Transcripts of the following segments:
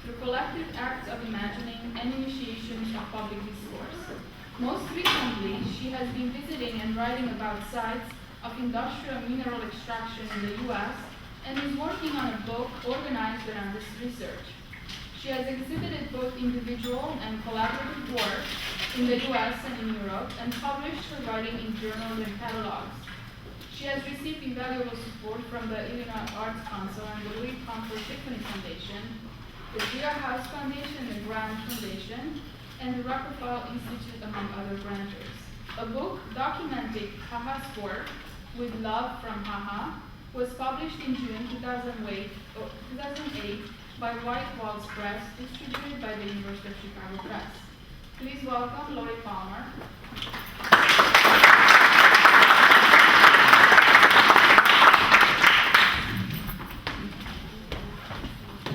through collective acts of imagining and initiations of public discourse. Most recently, she has been visiting and writing about sites of industrial mineral extraction in the US and is working on a book organized around this research. She has exhibited both individual and collaborative work in the US and in Europe and published her writing in journals and catalogs. She has received invaluable support from the Illinois Arts Council and the Louis Comfort Tiffany Foundation, the Zia House Foundation, the Grant Foundation, and the Rockefeller Institute, among other grantors. A book documenting Haha's work, With Love from Haha, was published in June 2008 by White Walls Press, distributed by the University of Chicago Press. Please welcome Laurie Palmer.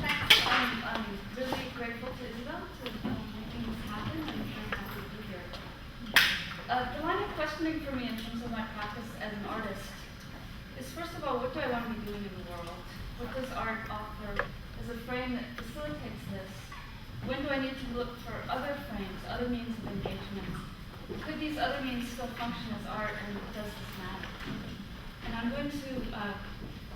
Thanks. I'm really grateful to Isabel for making this happen. I'm very happy to be here. The line of questioning for me in terms of my practice as an artist is, first of all, what do I want to be doing in the world? What does art offer as a frame that facilitates this? When do I need to look for other frames, other means of engagement? Could these other means still function as art, and does this matter? And I'm going to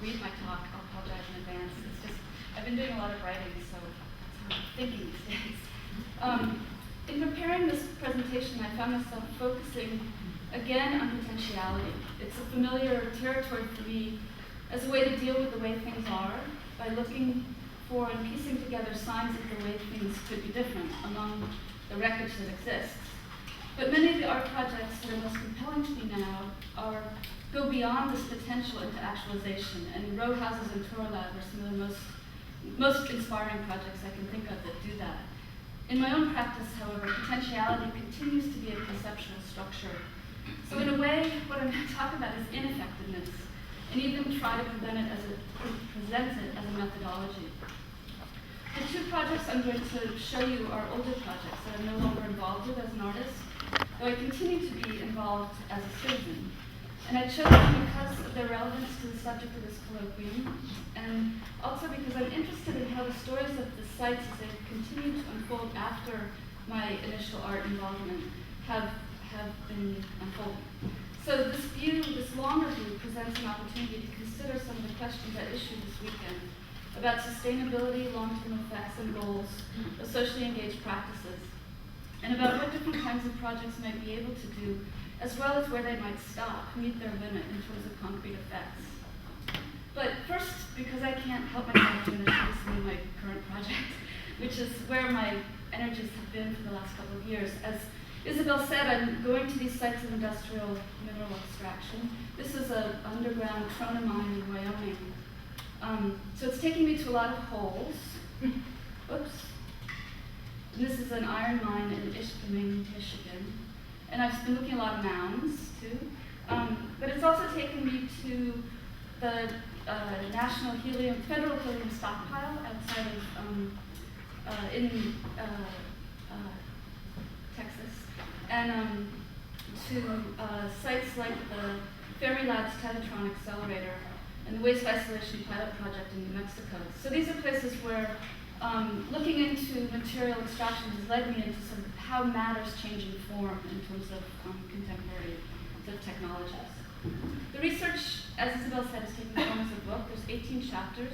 read my talk. I'll apologize in advance. It's just, I've been doing a lot of writing, so that's how I'm thinking these days. In preparing this presentation, I found myself focusing again on potentiality. It's a familiar territory for me as a way to deal with the way things are by looking for and piecing together signs of the way things could be different among the wreckage that exists. But many of the art projects that are most compelling to me now go beyond this potential into actualization, and row houses and Torolab are some of the most inspiring projects I can think of that do that. In my own practice, however, potentiality continues to be a conceptual structure. So in a way, what I'm going to talk about is ineffectiveness, and even try to present it as a methodology. The two projects I'm going to show you are older projects that I'm no longer involved with as an artist, though I continue to be involved as a citizen. And I chose them because of their relevance to the subject of this colloquium, and also because I'm interested in how the stories of the sites as they continue to unfold after my initial art involvement have been unfolding. So this longer view presents an opportunity to consider some of the questions at issue this weekend about sustainability, long-term effects and goals of socially engaged practices, and about what different kinds of projects might be able to do, as well as where they might stop, meet their limit in terms of concrete effects. But first, because I can't help myself to introduce my current project, which is where my energies have been for the last couple of years. As Isabel said, I'm going to these sites of industrial mineral extraction. This is an underground trona mine in Wyoming. So it's taking me to a lot of holes. Oops. And this is an iron mine in Ishpeming, Michigan. And I've been looking at a lot of mounds, too. But it's also taken me to the federal helium stockpile outside of, in Texas. And to sites like the Fertilizer's Tetatron Accelerator and the Waste Isolation Pilot Project in New Mexico. So these are places where looking into material extraction has led me into some how matter's changing form in terms of contemporary technologies. The research, as Isabel said, is taking form as a book. There's 18 chapters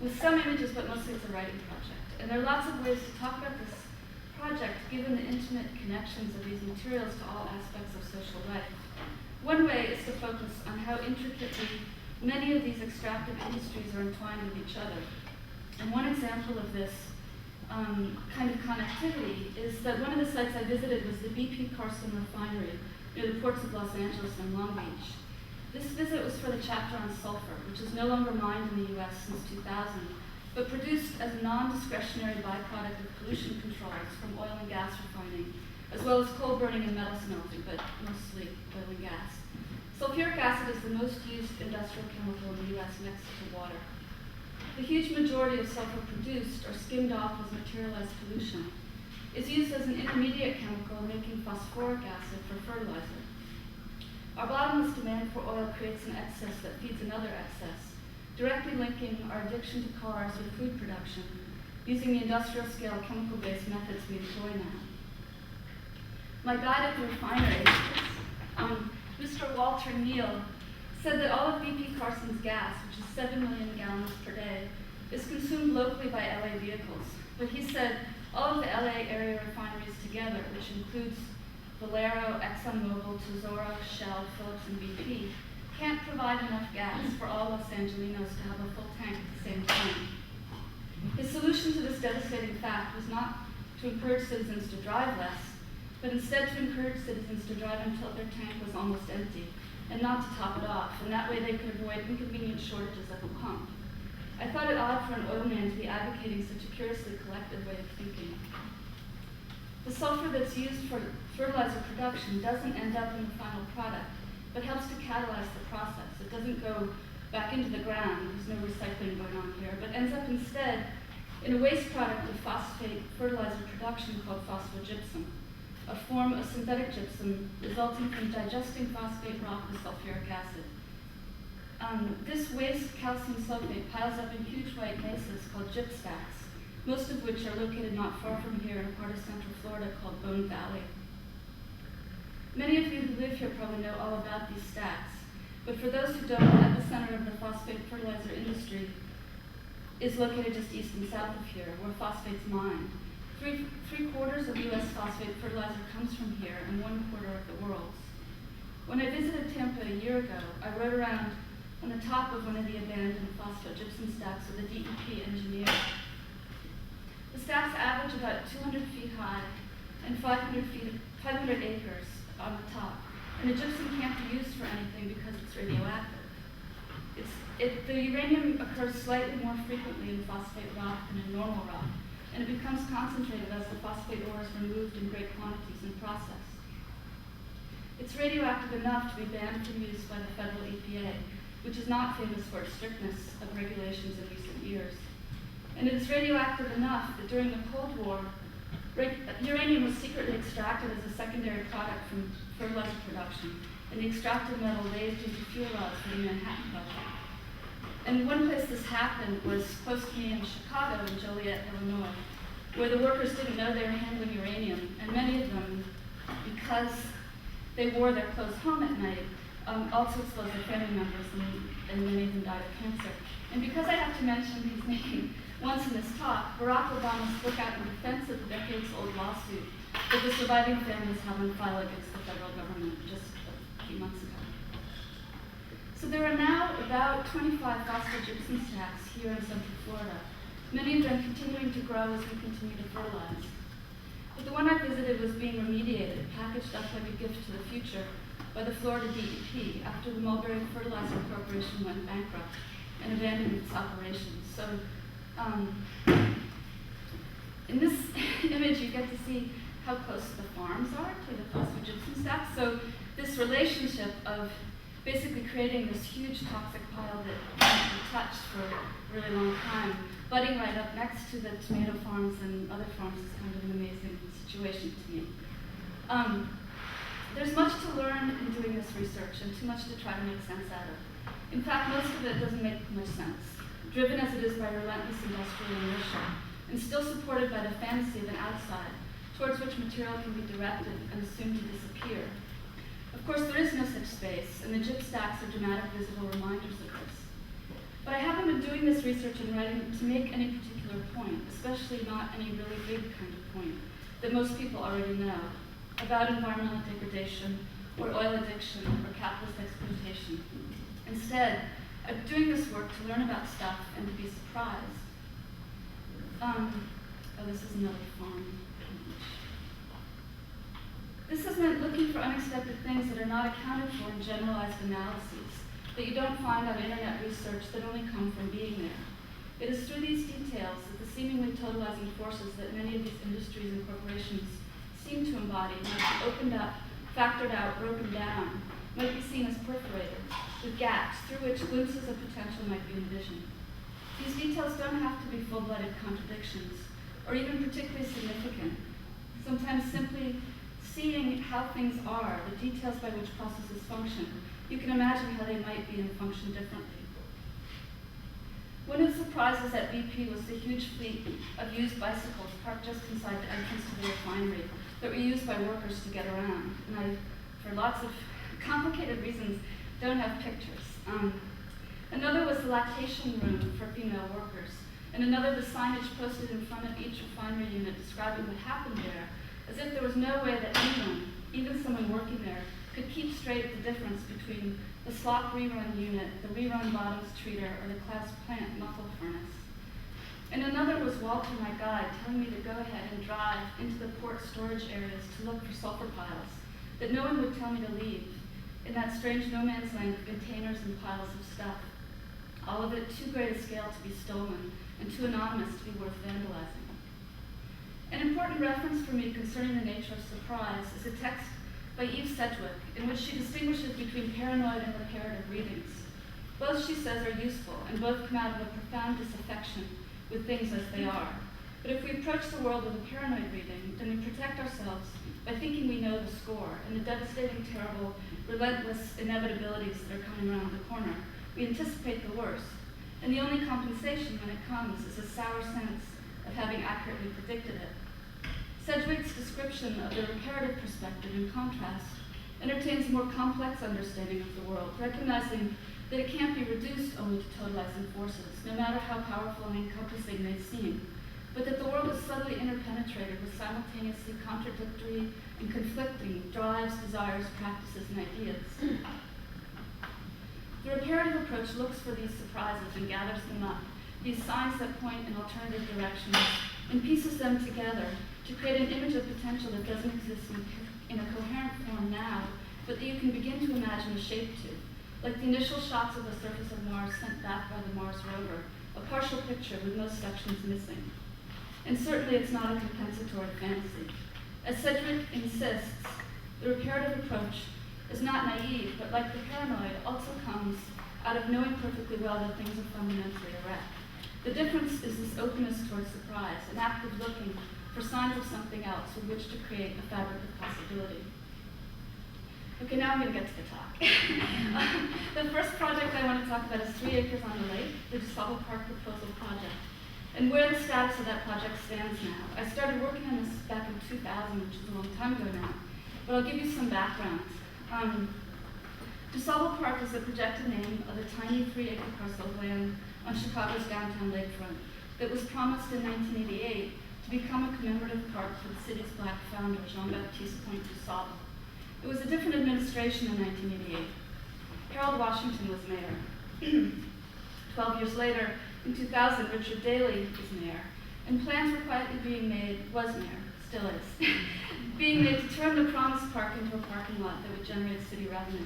with some images, but mostly it's a writing project. And there are lots of ways to talk about this project, given the intimate connections of these materials to all aspects of social life. One way is to focus on how intricately many of these extractive industries are entwined with each other. And one example of this kind of connectivity is that one of the sites I visited was the BP Carson refinery near the ports of Los Angeles and Long Beach. This visit was for the chapter on sulfur, which is no longer mined in the US since 2000, but produced as a non-discretionary byproduct of pollution controls from oil and gas refining, as well as coal burning and metal smelting, but mostly oil and gas. Sulfuric acid is the most used industrial chemical in the US next to water. The huge majority of sulfur produced or skimmed off as materialized pollution is used as an intermediate chemical in making phosphoric acid for fertilizer. Our bottomless demand for oil creates an excess that feeds another excess, directly linking our addiction to cars with food production, using the industrial scale chemical-based methods we employ now. My guide at the refinery, Mr. Walter Neal, said that all of BP Carson's gas, which is 7 million gallons per day, is consumed locally by LA vehicles. But he said all of the LA area refineries together, which includes Valero, ExxonMobil, Tesoro, Shell, Phillips, and BP, can't provide enough gas for all Los Angelinos to have a full tank at the same time. His solution to this devastating fact was not to encourage citizens to drive less, but instead to encourage citizens to drive until their tank was almost empty, and not to top it off, and that way they could avoid inconvenient shortages at the pump. I thought it odd for an oil man to be advocating such a curiously collective way of thinking. The sulfur that's used for fertilizer production doesn't end up in the final product, but helps to catalyze the process. It doesn't go back into the ground, there's no recycling going on here, but ends up instead in a waste product of phosphate fertilizer production called phosphogypsum, a form of synthetic gypsum resulting from digesting phosphate rock with sulfuric acid. This waste calcium sulfate piles up in huge white mesas called gypstacks, most of which are located not far from here in a part of central Florida called Bone Valley. Many of you who live here probably know all about these stacks, but for those who don't, the epicenter of the phosphate fertilizer industry is located just east and south of here, where phosphate's mined. Three-quarters of U.S. phosphate fertilizer comes from here, and 1/4 of the world's. When I visited Tampa a year ago, I rode around on the top of one of the abandoned phosphogypsum stacks with a DEP engineer. The stacks average about 200 feet high and 500 acres on the top, and the gypsum can't be used for anything because it's radioactive. The uranium occurs slightly more frequently in phosphate rock than in normal rock, and it becomes concentrated as the phosphate ore is removed in great quantities and processed. It's radioactive enough to be banned from use by the federal EPA, which is not famous for its strictness of regulations in recent years. And it is radioactive enough that during the Cold War, uranium was secretly extracted as a secondary product from fertilizer production, and the extracted metal raised into fuel rods for the Manhattan Project. And one place this happened was close to me in Chicago, in Joliet, Illinois, where the workers didn't know they were handling uranium, and many of them, because they wore their clothes home at night, also exposed their family members, and many of them died of cancer. And because I have to mention his name once in this talk, Barack Obama spoke out in defense of the decades-old lawsuit that the surviving families have on file against the federal government just a few months ago. So there are now about 25 phosphogypsum stacks here in central Florida, many of them continuing to grow as we continue to fertilize. But the one I visited was being remediated, packaged up like a gift to the future by the Florida DEP after the Mulberry Fertilizer Corporation went bankrupt and abandoned its operations. So in this image, you get to see how close the farms are to the phosphogypsum stacks. So this relationship of basically creating this huge toxic pile that can't be touched for a really long time, budding right up next to the tomato farms and other farms is kind of an amazing situation to me. There's much to learn in doing this research and too much to try to make sense out of. In fact, most of it doesn't make much sense, driven as it is by relentless industrial inertia, and still supported by the fantasy of an outside, towards which material can be directed and assumed to disappear. Of course, there is no such space, and the gypstacks are dramatic visible reminders of this. But I haven't been doing this research and writing to make any particular point, especially not any really big kind of point that most people already know about environmental degradation or oil addiction or capitalist exploitation. Instead, I'm doing this work to learn about stuff and to be surprised. This is another farm. This has meant looking for unexpected things that are not accounted for in generalized analyses, that you don't find on internet research that only come from being there. It is through these details that the seemingly totalizing forces that many of these industries and corporations seem to embody might be opened up, factored out, broken down, might be seen as perforated, with gaps through which glimpses of potential might be envisioned. These details don't have to be full-blooded contradictions, or even particularly significant. Sometimes simply seeing how things are, the details by which processes function, you can imagine how they might be and function differently. One of the surprises at BP was the huge fleet of used bicycles parked just inside the entrance to the refinery that were used by workers to get around. And I, for lots of complicated reasons, don't have pictures. Another was the lactation room for female workers, and another the signage posted in front of each refinery unit describing what happened there, as if there was no way that anyone, even someone working there, could keep straight the difference between the slop rerun unit, the rerun bottoms treater, or the class plant muffle furnace. And another was Walter, my guide, telling me to go ahead and drive into the port storage areas to look for sulfur piles that no one would tell me to leave, in that strange no man's land of containers and piles of stuff, all of it too great a scale to be stolen and too anonymous to be worth vandalizing. An important reference for me concerning the nature of surprise is a text by Eve Sedgwick, in which she distinguishes between paranoid and reparative readings. Both, she says, are useful, and both come out of a profound disaffection with things as they are. But if we approach the world with a paranoid reading, then we protect ourselves by thinking we know the score and the devastating, terrible, relentless inevitabilities that are coming around the corner. We anticipate the worst, and the only compensation when it comes is a sour sense of having accurately predicted it. Sedgwick's description of the reparative perspective, in contrast, entertains a more complex understanding of the world, recognizing that it can't be reduced only to totalizing forces, no matter how powerful and encompassing they seem, but that the world is subtly interpenetrated with simultaneously contradictory and conflicting drives, desires, practices, and ideas. The reparative approach looks for these surprises and gathers them up, these signs that point in alternative directions, and pieces them together to create an image of potential that doesn't exist in a coherent form now, but that you can begin to imagine a shape to, like the initial shots of the surface of Mars sent back by the Mars rover, a partial picture with most sections missing. And certainly it's not a compensatory fantasy. As Sedgwick insists, the reparative approach is not naive, but like the paranoid, also comes out of knowing perfectly well that things are fundamentally erect. The difference is this openness towards surprise, an active looking for signs of something else with which to create a fabric of possibility. Okay, now I'm going to get to the talk. The first project I want to talk about is 3 Acres on the Lake, the DeSable Park Proposal Project, and where the status of that project stands now. I started working on this back in 2000, which is a long time ago now, but I'll give you some background. DeSable Park is the projected name of a tiny 3-acre parcel of land on Chicago's downtown lakefront that was promised in 1988 to become a commemorative park for the city's black founder, Jean-Baptiste DeSable. It was a different administration in 1988. Harold Washington was mayor. 12 years later, in 2000, Richard Daley was mayor, and plans were quietly being made, still is, being made to turn the promised park into a parking lot that would generate city revenue.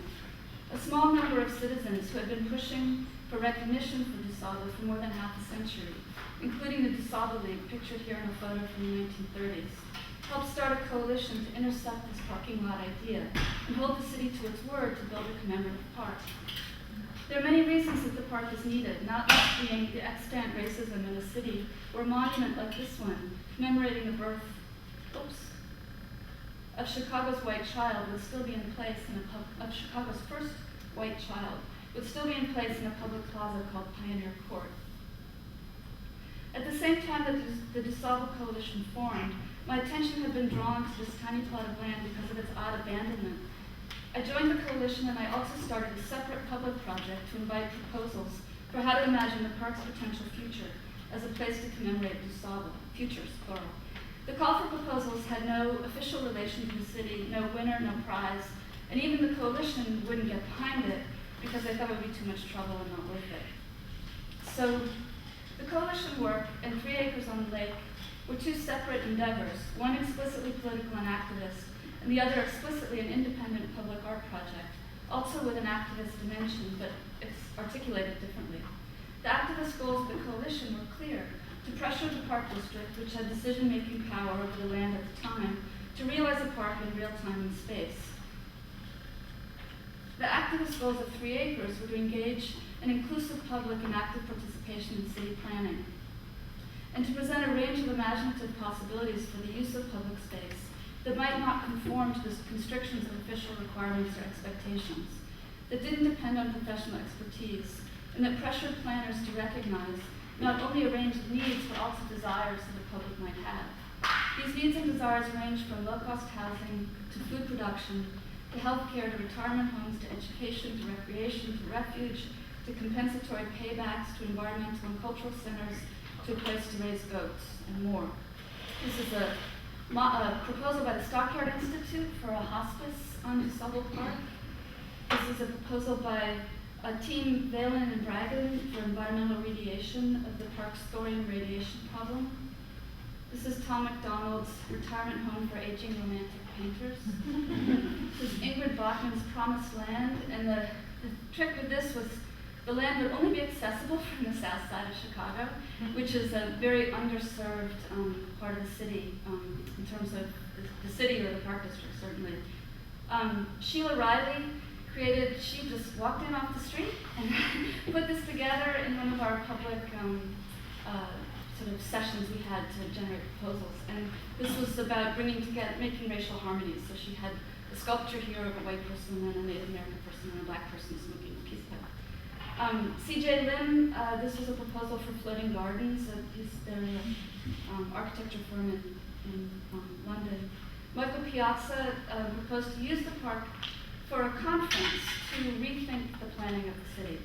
A small number of citizens who had been pushing for recognition for DeSable for more than half a century, including the DeSable League, pictured here in a photo from the 1930s, helped start a coalition to intercept this parking lot idea and hold the city to its word to build a commemorative park. There are many reasons that the park is needed, not least being the extant racism in a city where a monument like this one, commemorating the birth of Chicago's white child, would still be in place of Chicago's first white child, would still be in place in a public plaza called Pioneer Court. At the same time that the DeSable Coalition formed, my attention had been drawn to this tiny plot of land because of its odd abandonment. I joined the coalition, and I also started a separate public project to invite proposals for how to imagine the park's potential future as a place to commemorate DeSable, futures, plural. The call for proposals had no official relation to the city, no winner, no prize, and even the coalition wouldn't get behind it because they thought it would be too much trouble and not worth it. So the coalition work and 3 Acres on the Lake were two separate endeavors, one explicitly political and activist, and the other explicitly an independent public art project, also with an activist dimension, but it's articulated differently. The activist goals of the coalition were clear: to pressure the park district, which had decision-making power over the land at the time, to realize a park in real time and space. The activist goals of 3 Acres were to engage an inclusive public in active participation in city planning, and to present a range of imaginative possibilities for the use of public space that might not conform to the constrictions of official requirements or expectations, that didn't depend on professional expertise, and that pressured planners to recognize not only a range of needs, but also desires that the public might have. These needs and desires range from low-cost housing to food production, to healthcare, to retirement homes, to education, to recreation, to refuge, to compensatory paybacks, to environmental and cultural centers, to a place to raise goats, and more. This is a proposal by the Stockyard Institute for a hospice on DuSable Park. This is a proposal by Team Valen and Dragon for environmental remediation of the park's thorium radiation problem. This is Tom McDonald's retirement home for aging romantic painters. This is Ingrid Bachman's Promised Land, and the trick with this was the land would only be accessible from the south side of Chicago, which is a very underserved part of the city in terms of the city or the park district, certainly. Sheila Riley she just walked in off the street and put this together in one of our public sort of sessions we had to generate proposals. And this was about making racial harmonies. So she had a sculpture here of a white person and a Native American person and a black person smoking a peace pipe. C.J. Lim, this was a proposal for floating gardens. They're an architecture firm in London. Michael Piazza proposed to use the park for a conference to rethink the planning of the city.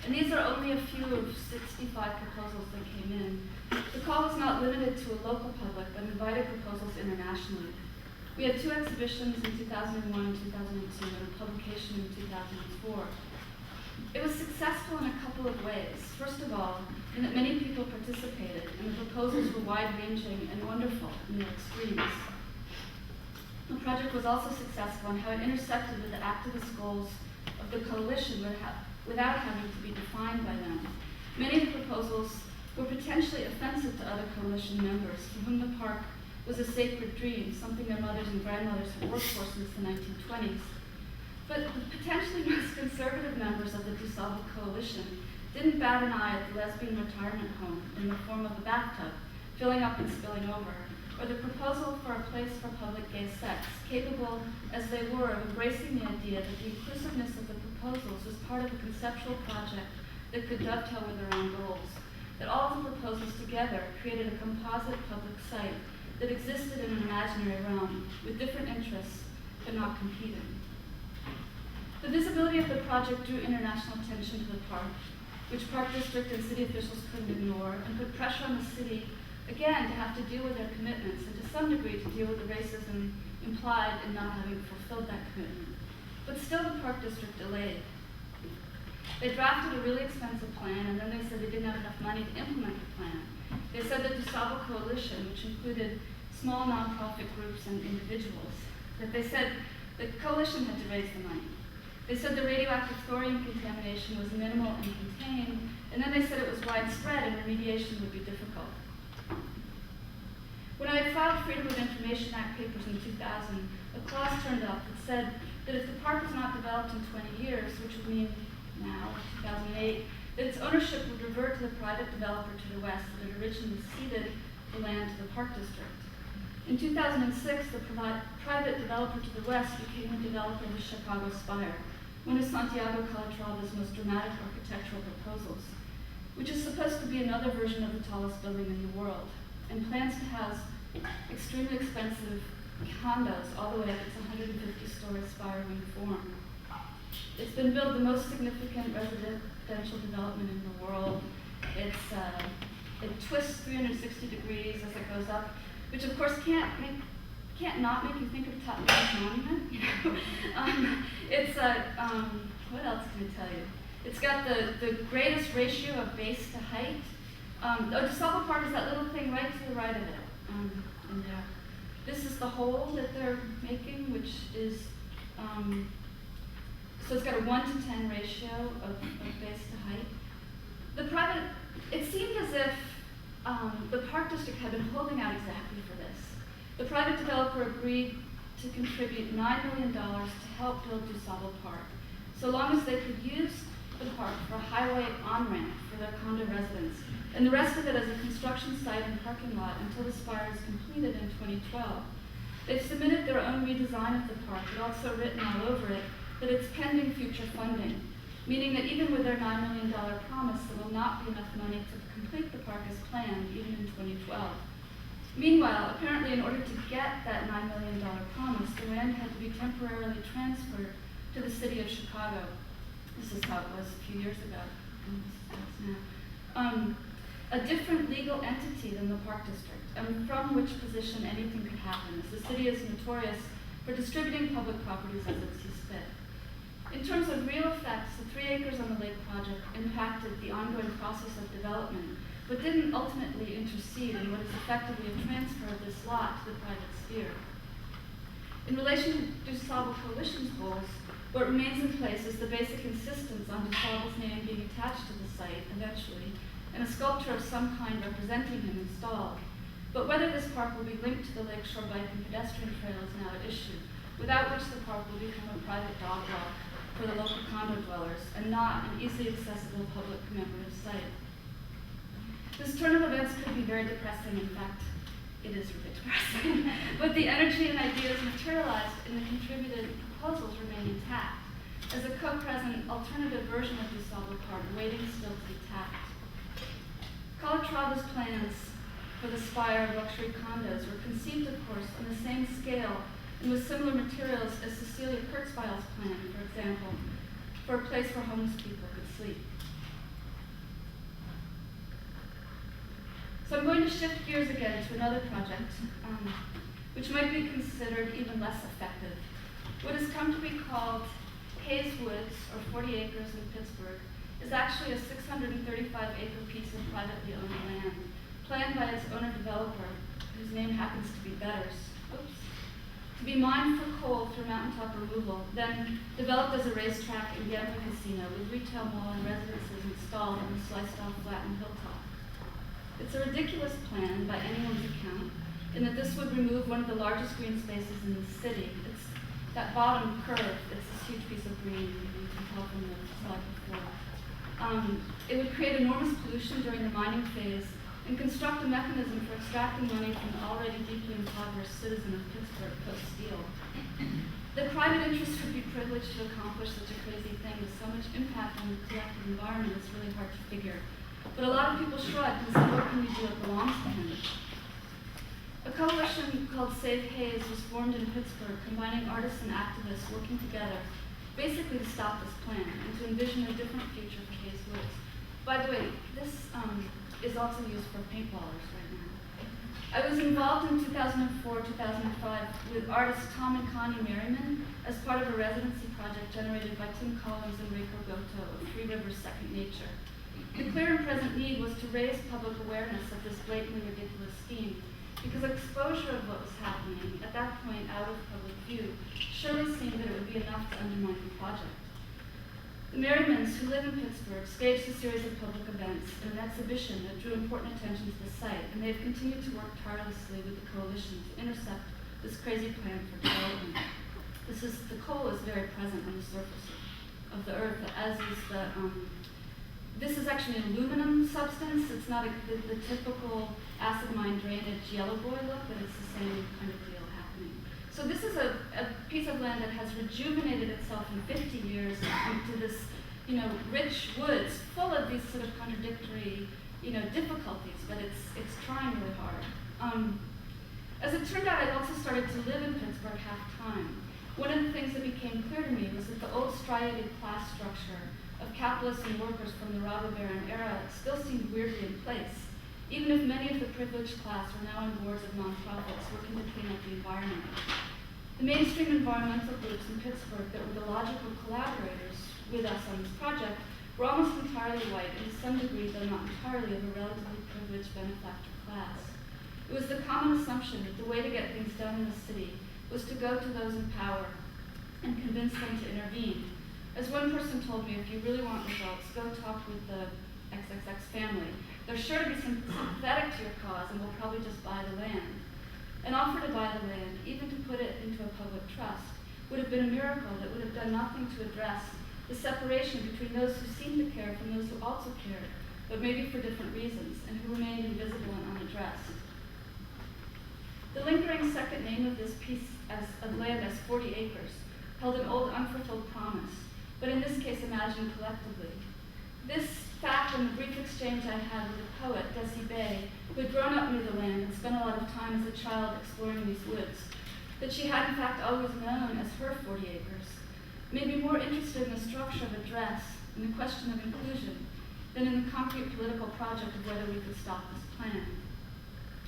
And these are only a few of 65 proposals that came in. The call was not limited to a local public, but invited proposals internationally. We had 2 exhibitions in 2001 and 2002, and a publication in 2004. It was successful in a couple of ways. First of all, in that many people participated, and the proposals were wide-ranging and wonderful in their extremes. The project was also successful in how it intersected with the activist goals of the coalition without having to be defined by them. Many of the proposals were potentially offensive to other coalition members for whom the park was a sacred dream, something their mothers and grandmothers had worked for since the 1920s. But the potentially most conservative members of the DuSable coalition didn't bat an eye at the lesbian retirement home in the form of a bathtub, filling up and spilling over, or the proposal for a place for public gay sex, capable as they were of embracing the idea that the inclusiveness of the proposals was part of a conceptual project that could dovetail with their own goals, that all of the proposals together created a composite public site that existed in an imaginary realm with different interests but not competing. The visibility of the project drew international attention to the park, which Park District and city officials couldn't ignore, and put pressure on the city, again, to have to deal with their commitments, and to some degree to deal with the racism implied in not having fulfilled that commitment. But still the Park District delayed. They drafted a really expensive plan, and then they said they didn't have enough money to implement the plan. They said the DuSable Coalition, which included small nonprofit groups and individuals, that they said the coalition had to raise the money. They said the radioactive thorium contamination was minimal and contained, and then they said it was widespread and remediation would be difficult. When I had filed Freedom of Information Act papers in 2000, a clause turned up that said that if the park was not developed in 20 years, which would mean now, 2008, that its ownership would revert to the private developer to the west that had originally ceded the land to the Park District. In 2006, the private developer to the west became the developer of the Chicago Spire, one of Santiago Calatrava's most dramatic architectural proposals, which is supposed to be another version of the tallest building in the world, and plans to house extremely expensive condos all the way up its 150-story Spire wing form. It's been built the most significant residential development in the world. It twists 360 degrees as it goes up, which of course can't not make you think of Tutankhamun's monument. What else can I tell you? It's got the greatest ratio of base to height. DuSable Park is that little thing right to the right of it. And this is the hole that they're making, which is, so it's got a 1-to-10 ratio of base to height. It seemed as if the Park District had been holding out exactly for this. The private developer agreed to contribute $9 million to help build DuSable Park, so long as they could use the park for a highway on-ramp for their condo residents, and the rest of it as a construction site and parking lot until the Spire is completed in 2012. They've submitted their own redesign of the park, but also written all over it that it's pending future funding. meaning that even with their $9 million promise, there will not be enough money to complete the park as planned, even in 2012. Meanwhile, apparently in order to get that $9 million promise, the land had to be temporarily transferred to the city of Chicago. This is how it was a few years ago. And this is how it's now. A different legal entity than the park district, and from which position anything could happen, as the city is notorious for distributing public properties as it sees fit. In terms of real effects, the 3 acres on the lake project impacted the ongoing process of development, but didn't ultimately intercede in what is effectively a transfer of this lot to the private sphere. In relation to DuSable Coalition's goals, what remains in place is the basic insistence on DuSable's name being attached to the site eventually, and a sculpture of some kind representing him installed. But whether this park will be linked to the lakeshore bike and pedestrian trail is now at issue, without which the park will become a private dog walk for the local condo dwellers and not an easily accessible public commemorative site. This turn of events could be very depressing. In fact, it is really depressing. But the energy and ideas materialized in the contributed proposals remain intact, as a co-present alternative version of DuSable Park waiting still to be tapped. Calatrava's plans for the Spire luxury condos were conceived, of course, on the same scale and with similar materials as Cecilia Kurzweil's plan, for example, for a place where homeless people could sleep. So I'm going to shift gears again to another project, which might be considered even less effective. What has come to be called Hayes Woods, or 40 acres in Pittsburgh, is actually a 635-acre piece of privately owned land, planned by its owner-developer, whose name happens to be Betters, to be mined for coal through mountaintop removal, then developed as a racetrack and gambling casino with retail mall and residences installed on the sliced-off flattened hilltop. It's a ridiculous plan by anyone's account, in that this would remove one of the largest green spaces in the city. It's that bottom curve, it's this huge piece of green, you can tell from the slide before. It would create enormous pollution during the mining phase and construct a mechanism for extracting money from the already deeply impoverished citizen of Pittsburgh post-steel. The private interest would be privileged to accomplish such a crazy thing with so much impact on the collective environment is really hard to figure. But a lot of people shrugged and said, what can we do? It belongs to him. A coalition called Save Hayes was formed in Pittsburgh, combining artists and activists working together, basically to stop this plan and to envision a different future for Hayes Woods. By the way, this is also used for paintballers right now. I was involved in 2004-2005 with artists Tom and Connie Merriman as part of a residency project generated by Tim Collins and Reiko Goto of Three Rivers Second Nature. The clear and present need was to raise public awareness of this blatantly ridiculous scheme, because exposure of what was happening at that point out of public view surely seemed that it would be enough to undermine the project. The Merrimans, who live in Pittsburgh, staged a series of public events and an exhibition that drew important attention to the site, and they have continued to work tirelessly with the coalition to intercept this crazy plan for development. The coal is very present on the surface of the earth, as is the, this is actually an aluminum substance. It's not the typical acid mine drainage yellow boy look, but it's the same kind of deal happening. So this is a piece of land that has rejuvenated itself in 50 years into this, rich woods full of these sort of contradictory, difficulties, but it's trying really hard. As it turned out, I also started to live in Pittsburgh half-time. One of the things that became clear to me was that the old striated class structure of capitalists and workers from the robber baron era still seemed weirdly in place, even if many of the privileged class were now on boards of nonprofits working to clean up the environment. The mainstream environmental groups in Pittsburgh that were the logical collaborators with us on this project were almost entirely white, and to some degree, though not entirely, of a relatively privileged benefactor class. It was the common assumption that the way to get things done in the city was to go to those in power and convince them to intervene. As one person told me, if you really want results, go talk with the XXX family. They're sure to be sympathetic to your cause and will probably just buy the land. An offer to buy the land, even to put it into a public trust, would have been a miracle that would have done nothing to address the separation between those who seemed to care from those who also cared, but maybe for different reasons, and who remained invisible and unaddressed. The lingering second name of this piece of land as 40 acres held an old unfulfilled promise, but in this case imagine collectively. This fact and the brief exchange I had with a poet, Desi Bay, who had grown up near the land and spent a lot of time as a child exploring these woods, that she had in fact always known as her 40 acres, made me more interested in the structure of a dress and the question of inclusion than in the concrete political project of whether we could stop this plan.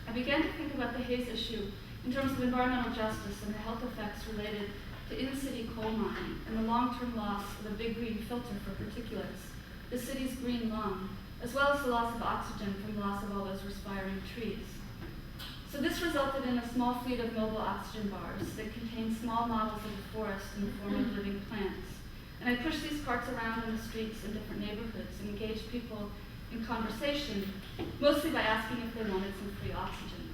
I began to think about the haze issue in terms of environmental justice and the health effects related to in-city coal mining and the long-term loss of a big green filter for particulates, the city's green lung, as well as the loss of oxygen from the loss of all those respiring trees. So this resulted in a small fleet of mobile oxygen bars that contained small models of the forest in the form of living plants. And I pushed these carts around in the streets in different neighborhoods and engaged people in conversation, mostly by asking if they wanted some free oxygen.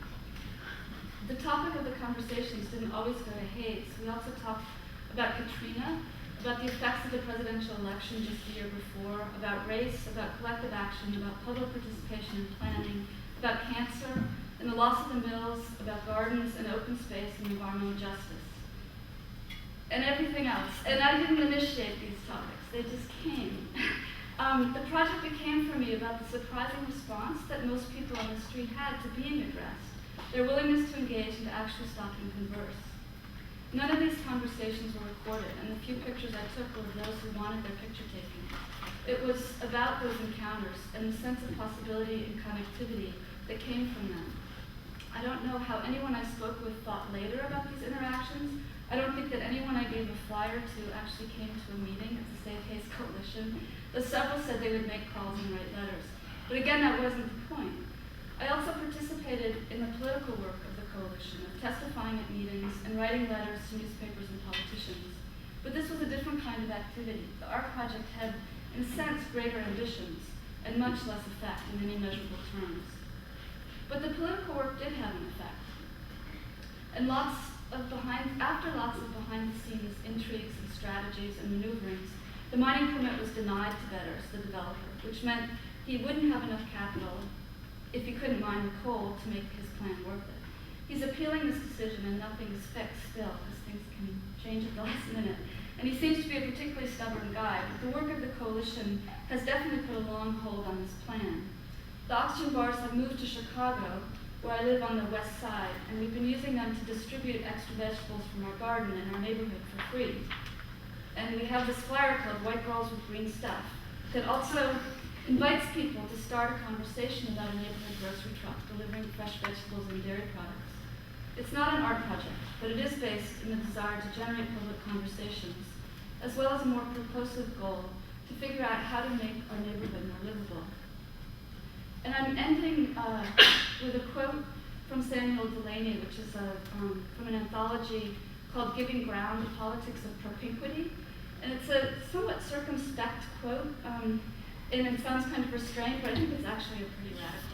The topic of the conversations didn't always go to haze. We also talked about Katrina, about the effects of the presidential election just the year before, about race, about collective action, about public participation in planning, about cancer, and the loss of the mills, about gardens and open space and environmental justice, and everything else. And I didn't initiate these topics, they just came. The project became for me about the surprising response that most people on the street had to being addressed, their willingness to engage and to actually stop and converse. None of these conversations were recorded, and the few pictures I took were of those who wanted their picture taken. It was about those encounters and the sense of possibility and connectivity that came from them. I don't know how anyone I spoke with thought later about these interactions. I don't think that anyone I gave a flyer to actually came to a meeting at the Safe Haze Coalition, though several said they would make calls and write letters. But again, that wasn't the point. I also participated in the political work of the coalition, of testifying at meetings and writing letters to newspapers and politicians. But this was a different kind of activity. The art project had, in a sense, greater ambitions and much less effect in any measurable terms. But the political work did have an effect. And after lots of behind-the-scenes intrigues and strategies and maneuverings, the mining permit was denied to Betters, the developer, which meant he wouldn't have enough capital if he couldn't mine the coal to make his plan worth it. He's appealing this decision and nothing is fixed still, because things can change at the last minute. And he seems to be a particularly stubborn guy, but the work of the coalition has definitely put a long hold on this plan. The oxygen bars have moved to Chicago, where I live on the west side, and we've been using them to distribute extra vegetables from our garden in our neighborhood for free. And we have the Spire Club, White Girls with Green Stuff, that also invites people to start a conversation about a neighborhood grocery truck delivering fresh vegetables and dairy products. It's not an art project, but it is based in the desire to generate public conversations, as well as a more purposive goal to figure out how to make our neighborhood more livable. And I'm ending with a quote from Samuel Delaney, which is from an anthology called Giving Ground, The Politics of Propinquity. And it's a somewhat circumspect quote, and it sounds kind of restrained, but I think it's actually a pretty radical